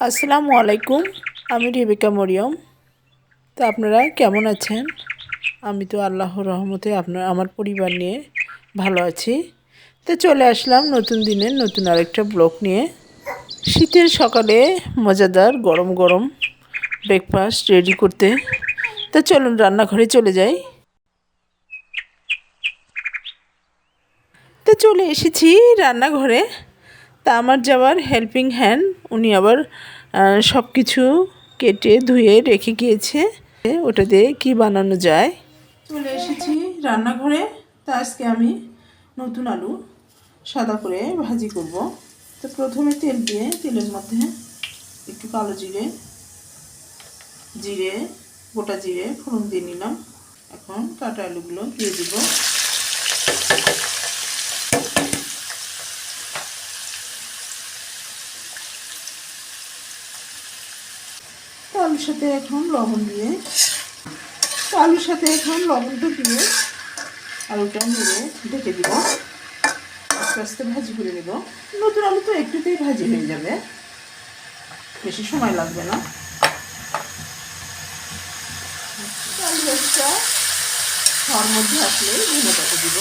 আসসালামু আলাইকুম। আমি রেবেকা মরিয়ম। তো আপনারা কেমন আছেন? আমি তো আল্লাহর রহমতে আমার পরিবার নিয়ে ভালো আছি। তো চলে আসলাম নতুন দিনের নতুন আরেকটা ব্লগ নিয়ে। শীতের সকালে মজাদার গরম গরম ব্রেকফাস্ট রেডি করতে। তো চলুন রান্নাঘরে চলে যাই। তো চলে এসেছি রান্নাঘরে। তা আমার যাওয়ার হেল্পিং হ্যান্ড উনি আবার সব কিছু কেটে ধুয়ে রেখে গিয়েছে ওটা দিয়ে কী বানানো যায়। চলে এসেছি রান্নাঘরে। তা আজকে আমি নতুন আলু সাদা করে ভাজি করব। তো প্রথমে তেল দিয়ে তেলের মধ্যে একটু কালো জিরে জিরে গোটা জিরে ফোড়ন দিয়ে নিলাম। এখন কাটা আলুগুলো দিয়ে দিব। তো আলুর সাথে এখন লবণ দিয়ে লবণটা দিয়ে আলুটা নেড়ে ঢেকে দিব। আস্তে আস্তে ভাজি করে নেব। নতুন আলু তো একটুতেই ভাজি হয়ে যাবে, বেশি সময় লাগবে না। আলু ভাজিটা হওয়ার মধ্যে আসলে ধনে পাতা দিব।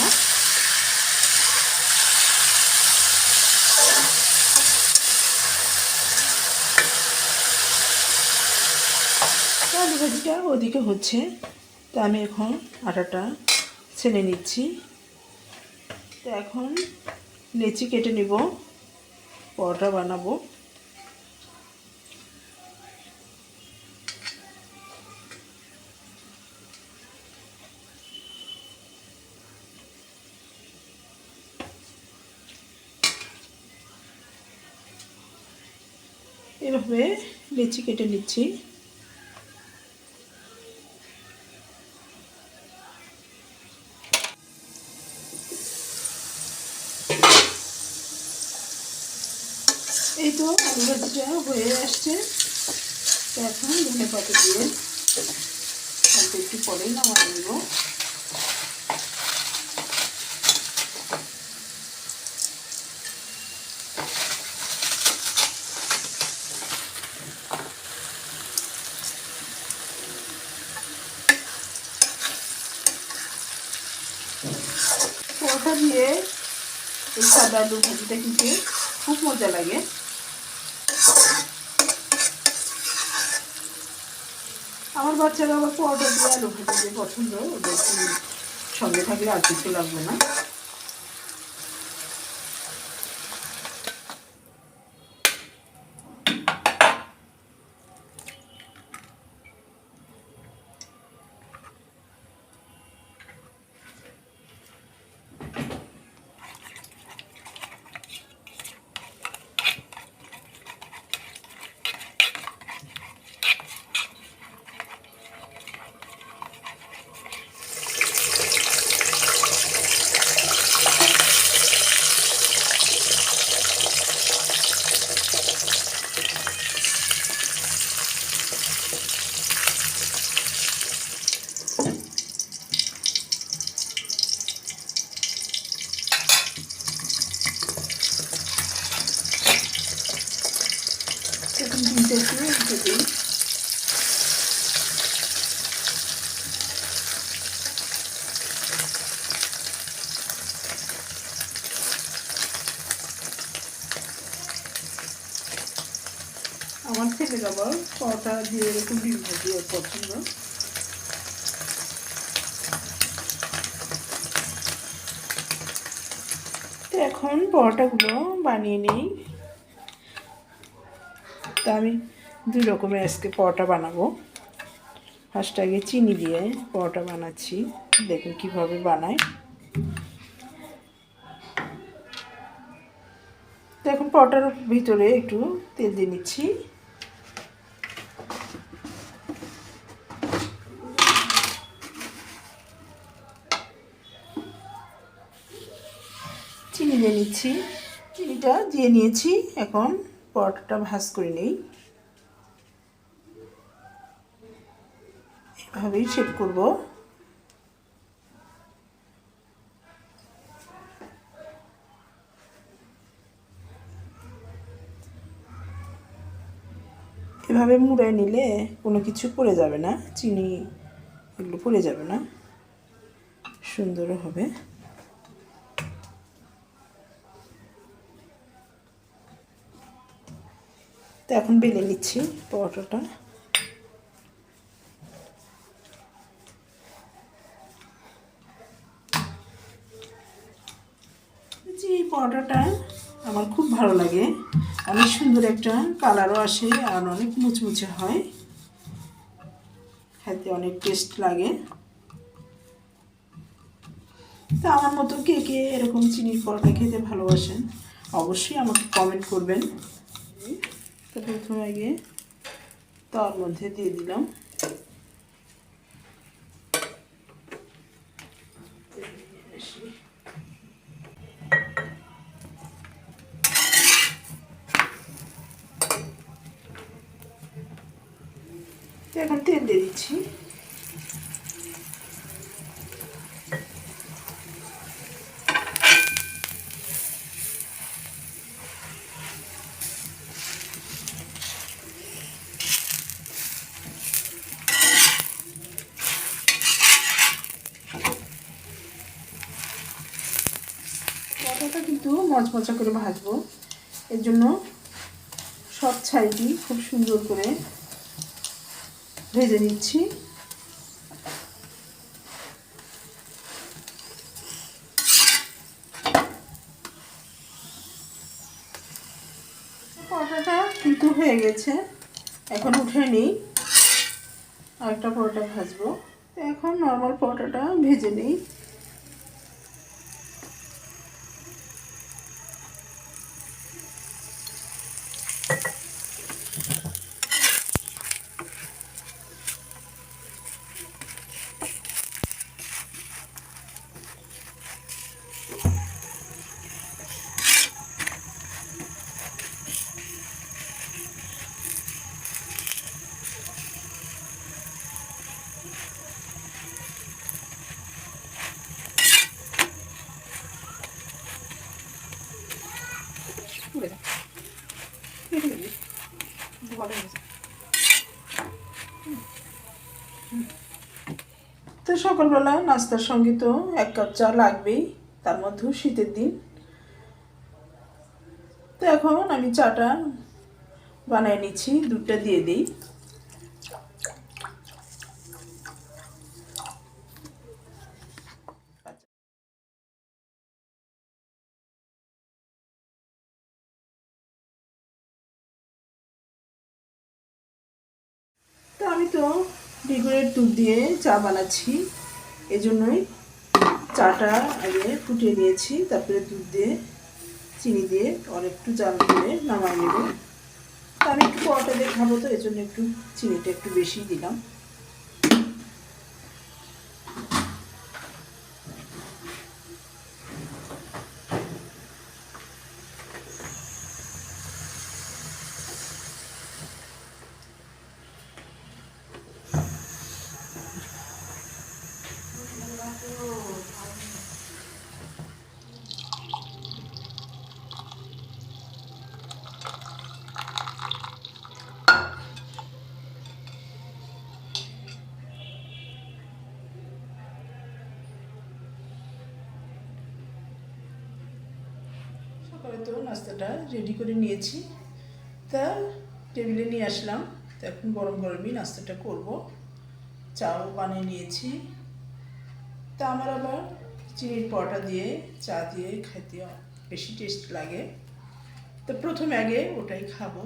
আলু ভাজিটা ওদিকে হচ্ছে, তো আমি এখন আটাটা ছেনে নিচ্ছি। তো এখন লেচি কেটে নেব, পরোটা বানাবো। এভাবে লেচি কেটে নিচ্ছি। এই তো আলু ভাজিটা হয়ে আসছে। তো এখন ধনে পাতা দিয়ে অল্প একটু পরেই নামিয়ে নেব। পরোটা দিয়ে এই সাদা আলু ভাজিটা কিন্তু খুব মজা লাগে। আমার বাচ্চারা আবার পরোটা দিয়ে আলু ভাজি দিয়ে পছন্দ, ওদের সঙ্গে থাকলে আর কিছু লাগবে না। এখন কিন্তু একটু উল্টে দিই। আমার ছেলের আবার পরোটা দিয়ে এরকম ডিম ভাজি ওর পছন্দ। তো এখন পরোটাগুলো বানিয়ে নিই। তো আমি দুই রকমের আজকে পরোটা বানাবো। ফার্স্ট আগে চিনি দিয়ে পরোটা বানাচ্ছি, দেখুন কীভাবে বানাই। তো এখন পরোটার ভিতরে একটু তেল দিয়ে নিচ্ছি। চিনি দিয়ে নিচ্ছি, চিনিটা দিয়ে নিয়েছি। এখন পরোটাটা ভাজ করে নিই। এভাবেই শেপ করব। এভাবে মুড়ে নিলে কোনো কিছু পড়ে যাবে না, চিনি এগুলো পড়ে যাবে না, সুন্দর হবে। তো এখন বেলে নিচ্ছি পরোটাটা। যে এই পরোটাটা আমার খুব ভালো লাগে, অনেক সুন্দর একটা কালারও আসে আর অনেক মুচমুচে হয়, খেতে অনেক টেস্ট লাগে। তা আমার মতো কে কে এরকম চিনির পরোটা খেতে ভালোবাসেন অবশ্যই আমাকে কমেন্ট করবেন। তো প্রথমে আগে তার মধ্যে দিয়ে দিলাম তো এখন তেল দিয়ে দিচ্ছি। পরোটাটা কিন্তু মচমচা করে ভাজবো, এর জন্য সব সাইডই খুব সুন্দর করে ভেজে নিচ্ছি। পরোটাটা কিন্তু হয়ে গেছে, এখন উঠে নিই, আরেকটা পরোটা ভাজবো। এখন নর্মাল পরোটাটা ভেজে নিই। তো সকালবেলা নাস্তার সঙ্গে তো 1 কাপ চা লাগবেই, তার মধ্যেও শীতের দিন। তো এখন আমি চাটা বানিয়ে নিচ্ছি, দুধটা দিয়ে দিই। তো আমি তো রেগুলার দুধ দিয়ে চা বানাচ্ছি, এজন্যই চাটা আগে ফুটিয়ে নিয়েছি, তারপরে দুধ দিয়ে চিনি দিয়ে আর একটু জাল করে নামাই নেব। তো আমি একটু পরোটা দিয়ে খাবো, তো এই জন্য একটু চিনিটা একটু বেশি দিলাম। সকালে তো নাস্তাটা রেডি করে নিয়েছি, তা টেবিলে নিয়ে আসলাম। তো এখন গরম গরমই নাস্তাটা করব। চাও বানিয়ে নিয়েছি। তা আমার আবার চিনির পরোটা দিয়ে চা দিয়ে খেতে বেশি টেস্ট লাগে, তো প্রথমে আগে ওটাই খাবো।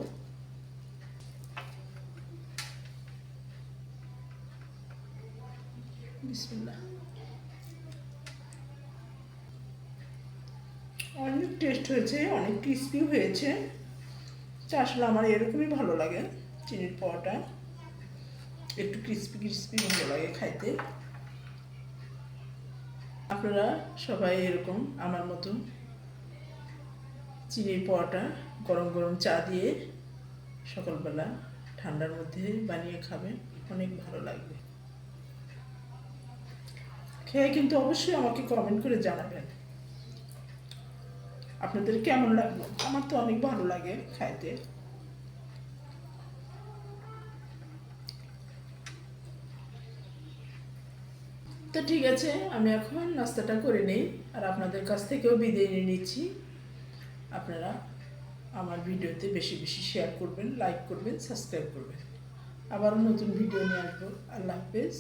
বিসমিল্লাহ। অনেক টেস্ট হয়েছে, অনেক ক্রিস্পি হয়েছে। আসলে আমার এরকমই ভালো লাগে, চিনির পরোটা একটু ক্রিস্পি ক্রিস্পি ভালো লাগে খাইতে। আপনারা সবাই এরকম আমার মতো চিনির পরোটা গরম গরম চা দিয়ে সকালবেলা ঠান্ডার মধ্যে বানিয়ে খাবেন, অনেক ভালো লাগবে। খেয়ে কিন্তু অবশ্যই আমাকে কমেন্ট করে জানাবেন আপনাদের কেমন লাগলো। আমার তো অনেক ভালো লাগে খাইতে। তো ঠিক আছে, আমি এখন নাস্তাটা করে নেই আর আপনাদের কাছ থেকেও বিদায় নিয়ে নিচ্ছি। আপনারা আমার ভিডিওতে বেশি বেশি শেয়ার করবেন, লাইক করবেন, সাবস্ক্রাইব করবেন। আবারও নতুন ভিডিও নিয়ে আসবো। আল্লাহ হাফেজ।